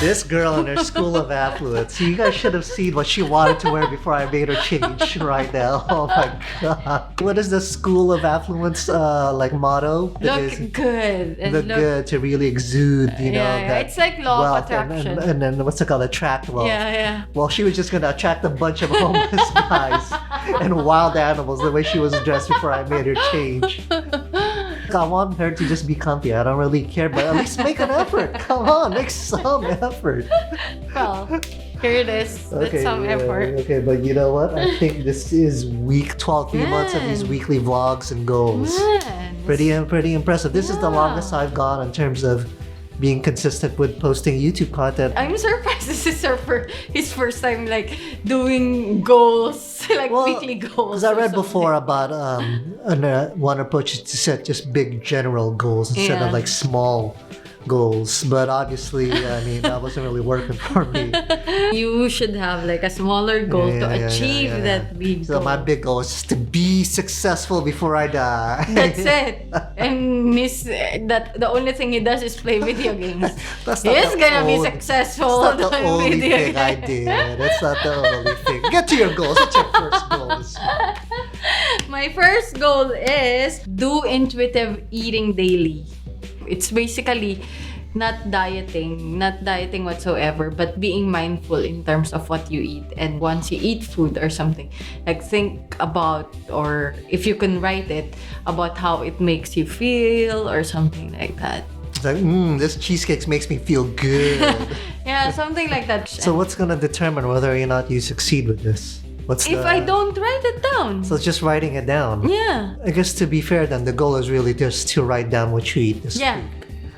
This girl in her school of affluence. You guys should have seen what she wanted to wear before I made her change right now. Oh my god. What is the school of affluence like motto? Look good. And look good to really exude, you know. That it's like law of wealth attraction. and then what's it called? Attract wealth. Yeah. Well, she was just gonna attract a bunch of homeless guys and wild animals the way she was dressed before I made her change. I want her to just be comfy. I don't really care, but at least make an effort. Come on, make some effort. Well, here it is. That's some effort. Okay, but you know what? I think this is week 12, 3 months of these weekly vlogs and goals. Pretty impressive. This is the longest I've gone in terms of being consistent with posting YouTube content. I'm surprised this is his first time like doing goals, like weekly goals. Because I read before about one approach is to set just big general goals instead of like small goals, but obviously I mean that wasn't really working for me. You should have like a smaller goal to achieve that big goal. So my big goal is just to be successful before I die. That's it. And the only thing he does is play video games. He's gonna be successful. That's not the only thing I did. That's not the only thing. Get to your goals. What's your first goals? My first goal is do intuitive eating daily. It's basically not dieting whatsoever, but being mindful in terms of what you eat. And once you eat food or something, like think about, or if you can write it, about how it makes you feel or something like that. It's like, this cheesecake makes me feel good. Yeah, something like that. So what's gonna determine whether or not you succeed with this? If I don't write it down. So it's just writing it down. Yeah. I guess to be fair then, the goal is really just to write down what you eat this week.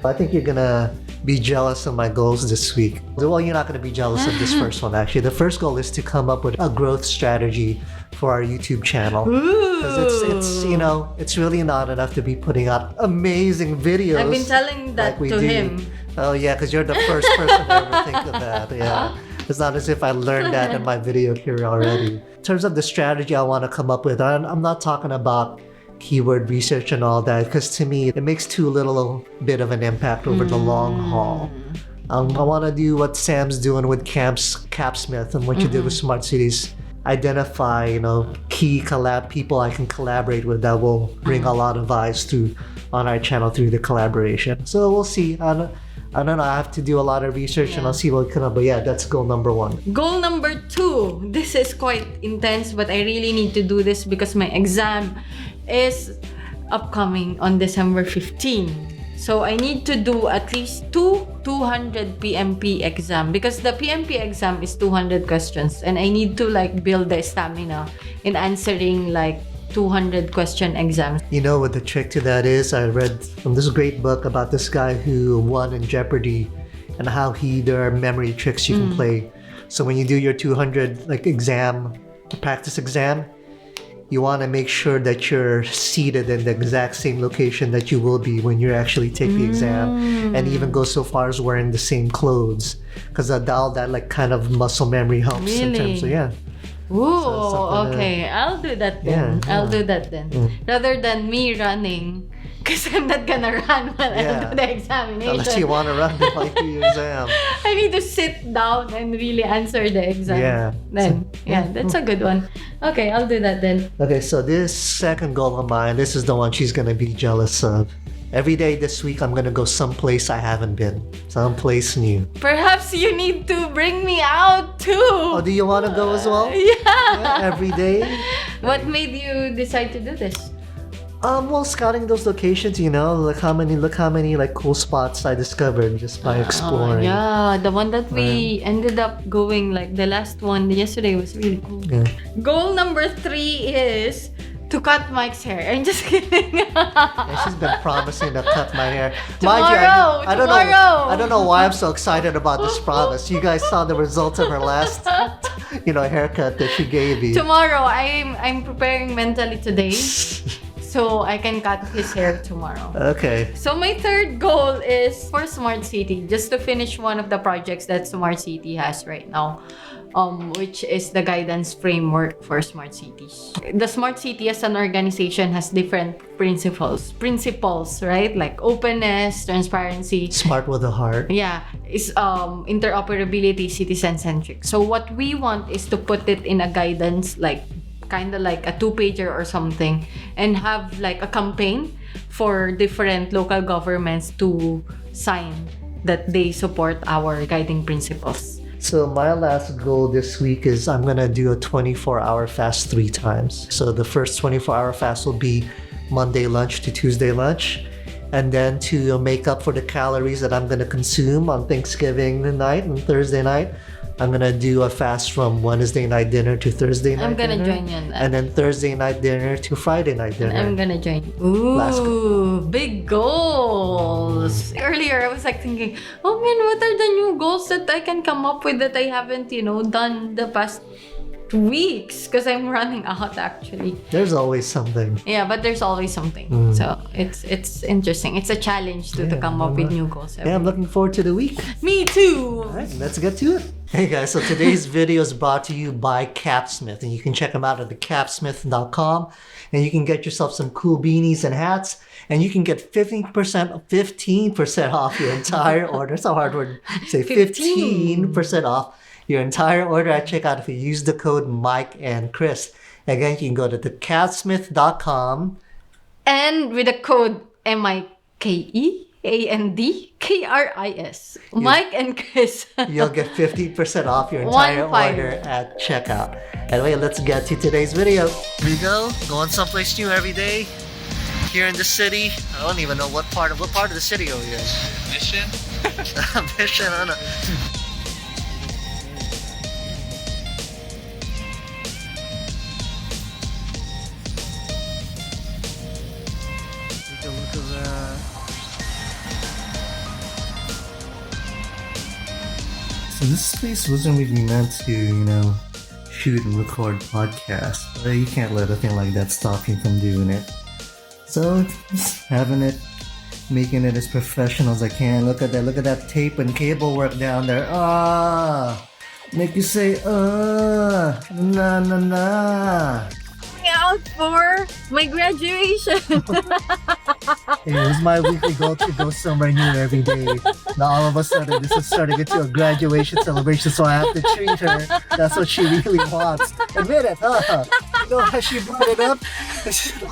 I think you're gonna be jealous of my goals this week. Well, you're not gonna be jealous of this first one actually. The first goal is to come up with a growth strategy for our YouTube channel. Because it's you know, it's really not enough to be putting out amazing videos. I've been telling that to him. Oh yeah, because you're the first person to ever think of that. Yeah. It's not as if I learned that in my video career already. In terms of the strategy I want to come up with, I'm not talking about keyword research and all that, because to me, it makes too little bit of an impact over the long haul. I want to do what Sam's doing with Capsmith and what you did with Smart Cities. Identify, you know, key people I can collaborate with that will bring a lot of eyes on our channel through the collaboration. So we'll see. I don't know, I have to do a lot of research and I'll see what comes up. But yeah, that's goal number 1. Goal number 2. This is quite intense, but I really need to do this because my exam is upcoming on December 15. So I need to do at least 200 PMP exam because the PMP exam is 200 questions and I need to like build the stamina in answering like 200 question exams. You know what the trick to that is? I read from this great book about this guy who won in Jeopardy and how there are memory tricks you can play. So when you do your 200 like practice exam, you want to make sure that you're seated in the exact same location that you will be when you actually take the exam, and even go so far as wearing the same clothes, because all that like kind of muscle memory helps in terms of Ooh, okay. I'll do that then. I'll do that then. Rather than me running, because I'm not gonna run while I do the examination. Unless you want to run before you do your exam. I need to sit down and really answer the exam. That's a good one. Okay, I'll do that then. Okay, so this second goal of mine, this is the one she's gonna be jealous of. Every day this week, I'm gonna go someplace I haven't been. Someplace new. Perhaps you need to bring me out too. Oh, do you want to go as well? Yeah. Every day? What made you decide to do this? Well, scouting those locations, you know, look how many like cool spots I discovered just by exploring. Yeah, the one that we ended up going, like the last one yesterday was really cool. Yeah. Goal number 3 is to cut Mike's hair. I'm just kidding. She's been promising to cut my hair. Tomorrow. I don't know why I'm so excited about this promise. You guys saw the results of her last, haircut that she gave me. Tomorrow, I'm preparing mentally today, so I can cut his hair tomorrow. Okay. So my third goal is for Smart City, just to finish one of the projects that Smart City has right now. which is the guidance framework for smart cities. The smart city as an organization has different principles, right? Like openness, transparency. Smart with a heart. Yeah, is interoperability, citizen-centric. So what we want is to put it in a guidance, like kind of like a 2-pager or something, and have like a campaign for different local governments to sign that they support our guiding principles. So my last goal this week is I'm gonna do a 24-hour fast 3 times. So the first 24-hour fast will be Monday lunch to Tuesday lunch. And then to make up for the calories that I'm gonna consume on Thanksgiving night and Thursday night, I'm gonna do a fast from Wednesday night dinner to Thursday night dinner. I'm gonna join you on that. And then Thursday night dinner to Friday night dinner. I'm gonna join. Ooh, big goals. Earlier, I was like thinking, oh man, what are the new goals that I can come up with that I haven't, done the past weeks? Because I'm running out actually. There's always something. Yeah, but there's always something. So it's interesting. It's a challenge to come up with new goals. Yeah, I'm looking forward to the week. Me too. All right, let's get to it. Hey guys, so today's video is brought to you by Capsmith, and you can check them out at thecapsmith.com, and you can get yourself some cool beanies and hats, and you can get 15% off your entire order. It's a hard word. Say 15% off your entire order at checkout if you use the code Mike and Chris. Again, you can go to thecapsmith.com. And with the code MIKEANDKRIS. Mike and Chris. You'll get 50% off your entire order at checkout. Anyway, let's get to today's video. Here we go. Going someplace new every day. Here in the city. I don't even know what part of the city are we in? Mission? Mission, I don't know. Take a look at that. So this place wasn't really meant to, shoot and record podcasts. But you can't let a thing like that stop you from doing it. So just having it, making it as professional as I can. Look at that tape and cable work down there. Make you say, nah. Out for my graduation. Hey, it was my weekly goal to go somewhere new every day. Now all of a sudden this is turning into a graduation celebration, so I have to treat her. That's what she really wants. Admit it, huh? You know how she brought it up?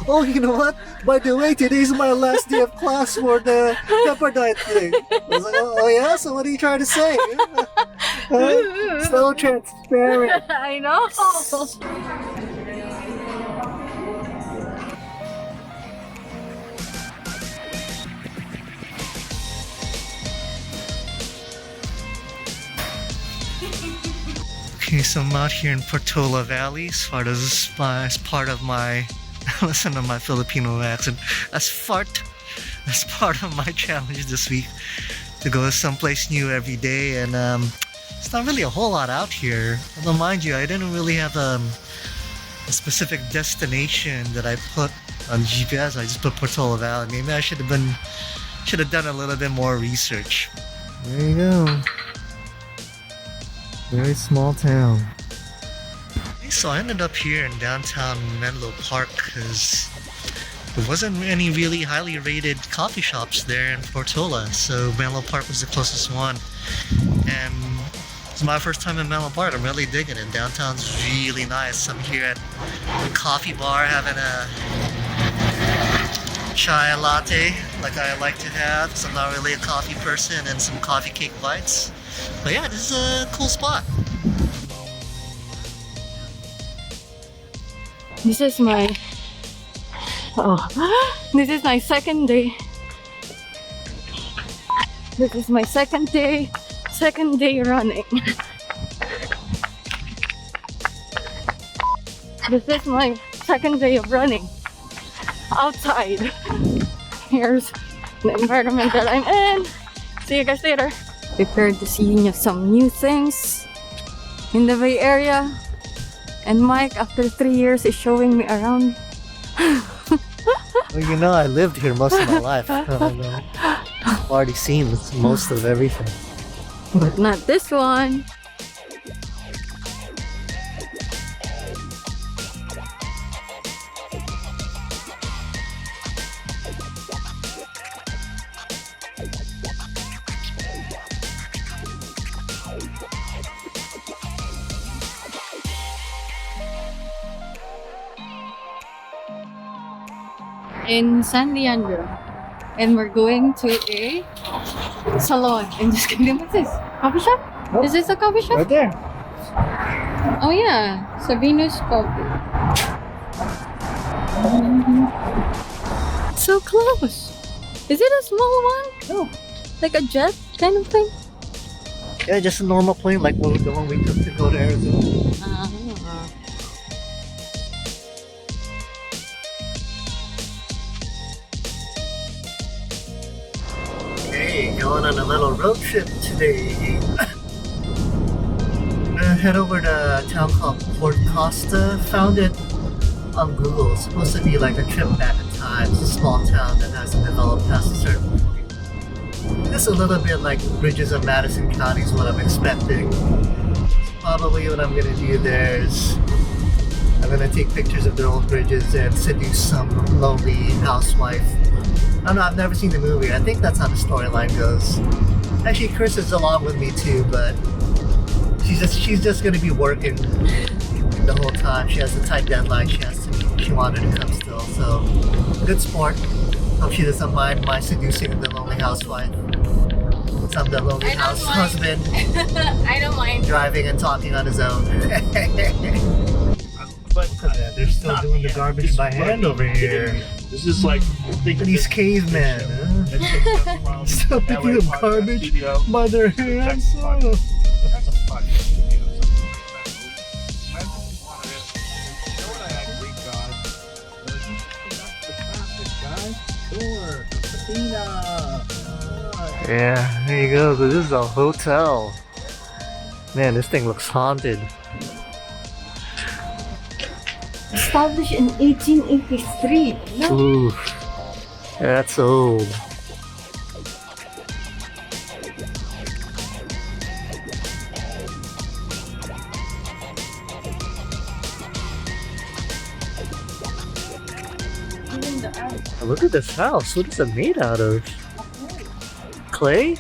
Oh, you know what? By the way, today's my last day of class for the Pepperdine thing. I was like, oh yeah? So what are you trying to say? So transparent. I know. Okay, so I'm out here in Portola Valley as part of my listen to my Filipino accent. As part of my challenge this week to go someplace new every day, and it's not really a whole lot out here. Although mind you, I didn't really have a specific destination that I put on GPS. I just put Portola Valley. Maybe I should have done a little bit more research. There you go. Very small town. So I ended up here in downtown Menlo Park because there wasn't any really highly rated coffee shops there in Portola. So Menlo Park was the closest one. And it's my first time in Menlo Park. I'm really digging it. Downtown's really nice. I'm here at the coffee bar having a chai latte like I like to have, because I'm not really a coffee person, and some coffee cake bites. But yeah, this is a cool spot. This is my second day. This is my second day running. This is my second day of running outside. Here's the environment that I'm in. See you guys later. Prepared to see some new things in the Bay Area. And Mike, after 3 years, is showing me around. Well, I lived here most of my life. I've already seen most of everything. But not this one. in San Leandro. And we're going to a salon. I'm just kidding. What's this? Coffee shop? Oh. Is this a coffee shop? Right there. Oh yeah, Sabino's Coffee. So close. Is it a small one? No. Like a jet kind of thing? Yeah, just a normal plane like the one we took to go to Arizona. Hey, going on a little road trip today. Head over to a town called Port Costa. Found it on Google. It's supposed to be like a trip back in time. It's a small town that hasn't developed past a certain point. It's a little bit like Bridges of Madison County is what I'm expecting. Probably what I'm gonna do there is I'm gonna take pictures of their old bridges and seduce some lonely housewife. I don't know, I've never seen the movie. I think that's how the storyline goes. Actually, Chris is along with me too, but she's just gonna be working the whole time. She has a tight deadline she has to meet. She wanted to come still, so good sport. Hope she doesn't mind my seducing the lonely housewife. Some the lonely husband I don't mind. driving and talking on his own. But They're still doing the garbage by hand over here. this is like These cavemen, huh? Still picking up garbage by their hands. Oh. Yeah, there you go. So this is a hotel. Man, this thing looks haunted. Established in 1883. No. Ooh, that's old. Look at this house. What is it made out of? Clay?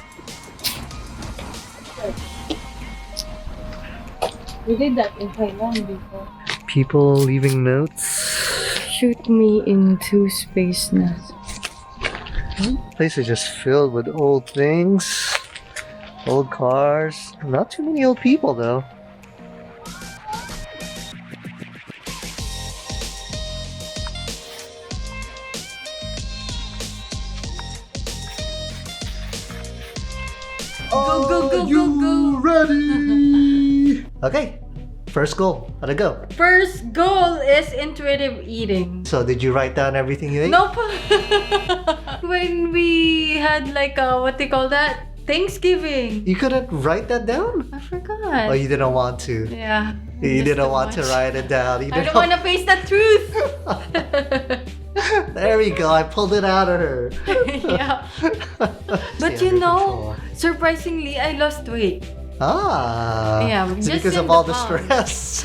We did that in Thailand before. People leaving notes. Shoot me into space now. The place is just filled with old things, old cars. Not too many old people though. Go, go, go, go, go. Ready? Okay, first goal. How'd it go? First goal is intuitive eating. So did you write down everything you ate? Nope. When we had like a, what they call that? Thanksgiving. You couldn't write that down? I forgot. Oh, you didn't want to. Yeah. You just didn't too want to much. write it down. You I didn't don't want to face the truth. There we go. I pulled it out of her. Yeah. But Stay you under know, control. surprisingly, I lost weight. Ah. Yeah, Is it just because in of all the the pounds. stress?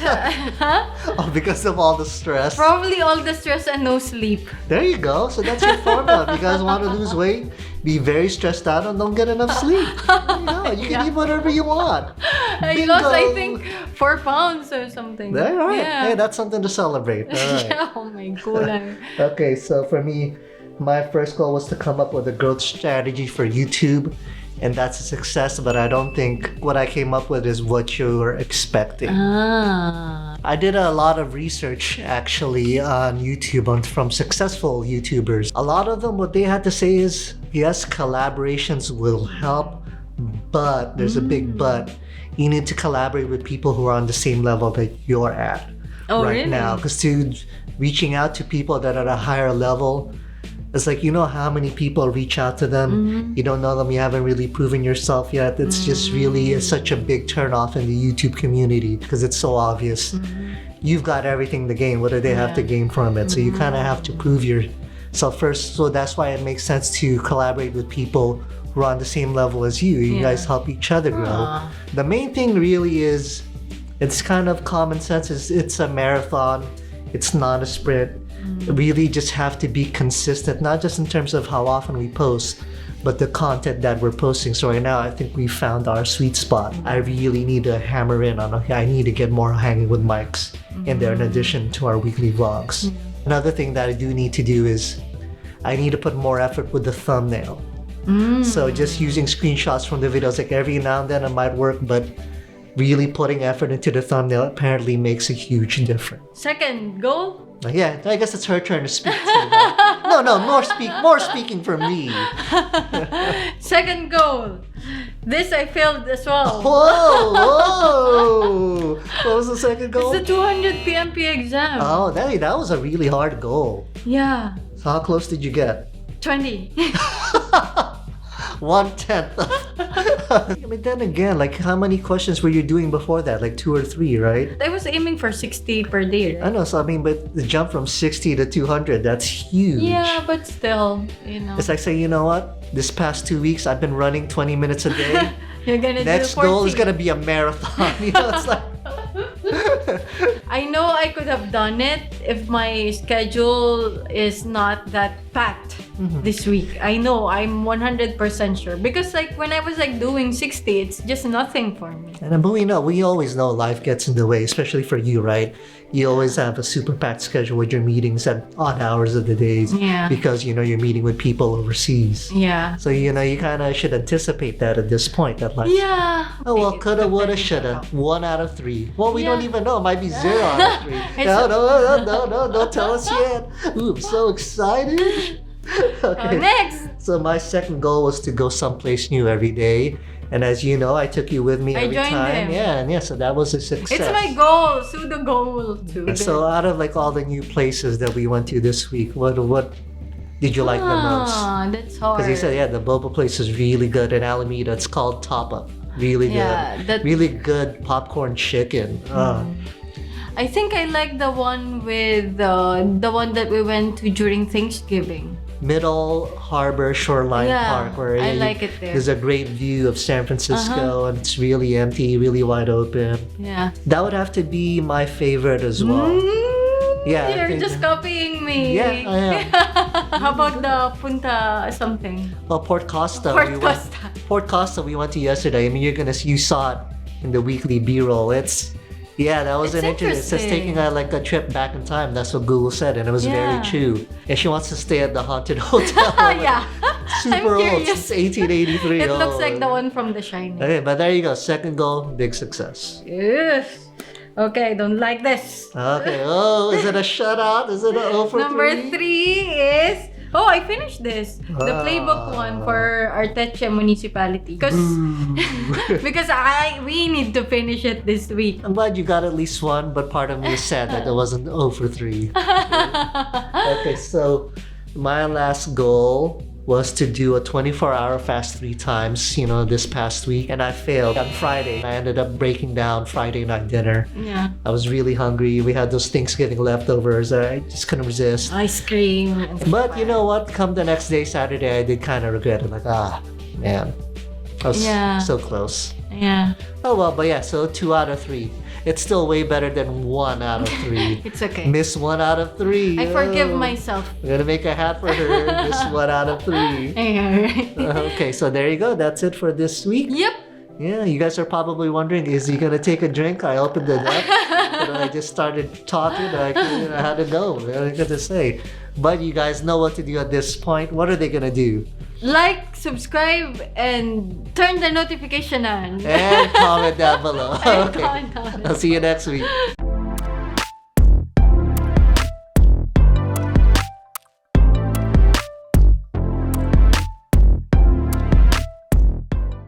Huh? Oh, because of all the stress. Probably all the stress and no sleep. There you go. So that's your formula. If you guys want to lose weight, be very stressed out and don't get enough sleep. There you go. You can eat whatever you want. I lost, I Bingo. think, 4 pounds or something. There, all right. Yeah. Hey, that's something to celebrate. All right. Yeah, oh my god. Okay, so for me, my first goal was to come up with a growth strategy for YouTube, and that's a success, but I don't think what I came up with is what you were expecting. Ah. I did a lot of research actually on YouTube from successful YouTubers. A lot of them, what they had to say is, yes, collaborations will help, but there's a big but. You need to collaborate with people who are on the same level that you're at Oh, right really? now. Because to reaching out to people that are at a higher level, it's like, you know how many people reach out to them, you don't know them, you haven't really proven yourself yet. It's just really such a big turnoff in the YouTube community because it's so obvious. You've got everything to gain. What do they have to gain from it? So you kind of have to prove yourself first. So that's why it makes sense to collaborate with people who are on the same level as you. You guys help each other grow. Ah. The main thing really is, it's kind of common sense. It's a marathon. It's not a sprint. Really just have to be consistent, not just in terms of how often we post, but the content that we're posting. So right now, I think we found our sweet spot. I really need to hammer in on, okay, I need to get more hanging with mics in there in addition to our weekly vlogs. Another thing that I do need to do is I need to put more effort with the thumbnail. So just using screenshots from the videos, like every now and then it might work, but really putting effort into the thumbnail apparently makes a huge difference. Second goal? Yeah, I guess it's her turn to speak too. No, more speaking for me. Second goal. This I failed as well. Whoa! What was the second goal? It's the 200 PMP exam. Oh, that was a really hard goal. Yeah. So how close did you get? 20. 1/10. I mean, then again, like how many questions were you doing before that? Like 2 or 3, right? I was aiming for 60 per day, I right? know, so I mean, but the jump from 60 to 200, that's huge. Yeah, but still, you know. It's like saying, you know what? This past 2 weeks, I've been running 20 minutes a day. You're gonna Next do 40. goal is gonna be a marathon. You know, it's like I know I could have done it if my schedule is not that packed this week. I know, I'm 100% sure. Because like when I was like doing 60, it's just nothing for me. And but we always know life gets in the way, especially for you, right? You always have a super packed schedule with your meetings at odd hours of the days. Yeah. Because, you know, you're meeting with people overseas. Yeah. So, you know, you kind of should anticipate that at this point. That like, Yeah. oh, well, Take it- coulda, take woulda, that into shoulda. account. 1 out of 3. Well, we don't Yeah. even know. It might be 0 out of 3. No, don't tell us yet. Ooh, I'm so excited. Okay. Next. So my second goal was to go someplace new every day. And as you know, I took you with me I every joined time. him. Yeah, so that was a success. It's my goal. Pseudo goal. So out of like all the new places that we went to this week, what did you like the most? That's hard. Because you said, yeah, the boba place is really good in Alameda. It's called Top Up. Really Yeah, good. that- Really good popcorn chicken. I think I like the one with the one that we went to during Thanksgiving. Middle Harbor Shoreline Yeah, Park, where I like it there. there's a great view of San Francisco, and it's really empty, really wide open. Yeah. That would have to be my favorite as well. Yeah, I You're think- just copying me. Yeah, I am. How about the Punta something? Well, Port Costa. Port we Costa. Port Costa. We went to yesterday. I mean, you saw it in the weekly B-roll. That was It's an interesting. It says interesting. taking a trip back in time. That's what Google said, and it was very Yeah. true. And she wants to stay at the haunted hotel. Yeah. Super I'm old, curious. since 1883. It looks Oh. like the one from The Shining. Okay, but there you go. Second goal, big success. Yes. Okay, I don't like this. Okay. Oh, is it a shutout? Is it an 0 for Number 3? 3 is... Oh, I finished this. The playbook one for Arteche municipality. Because we need to finish it this week. I'm glad you got at least one, but part of me is sad that it wasn't 0 for 3. Okay, so my last goal was to do a 24-hour fast 3 times, this past week, and I failed. On Friday, I ended up breaking down Friday night dinner. Yeah. I was really hungry. We had those Thanksgiving leftovers. I just couldn't resist. Ice cream. and But you know what? Come the next day, Saturday, I did kind of regret it. Like, man. I was Yeah. so close. Yeah. Oh well, but yeah, so 2 out of 3. It's still way better than 1 out of 3. It's okay. Miss 1 out of 3. I forgive Oh. myself. We're gonna make a hat for her. Miss 1 out of 3. Yeah, right. Okay, so there you go. That's it for this week. Yep. Yeah, you guys are probably wondering, is he gonna take a drink? I opened it up, and I just started talking. I had to go. What am I gonna say? But you guys know what to do at this point. What are they gonna do? Like, subscribe, and turn the notification on. And comment down below. And Okay, comment on it. I'll see you next week.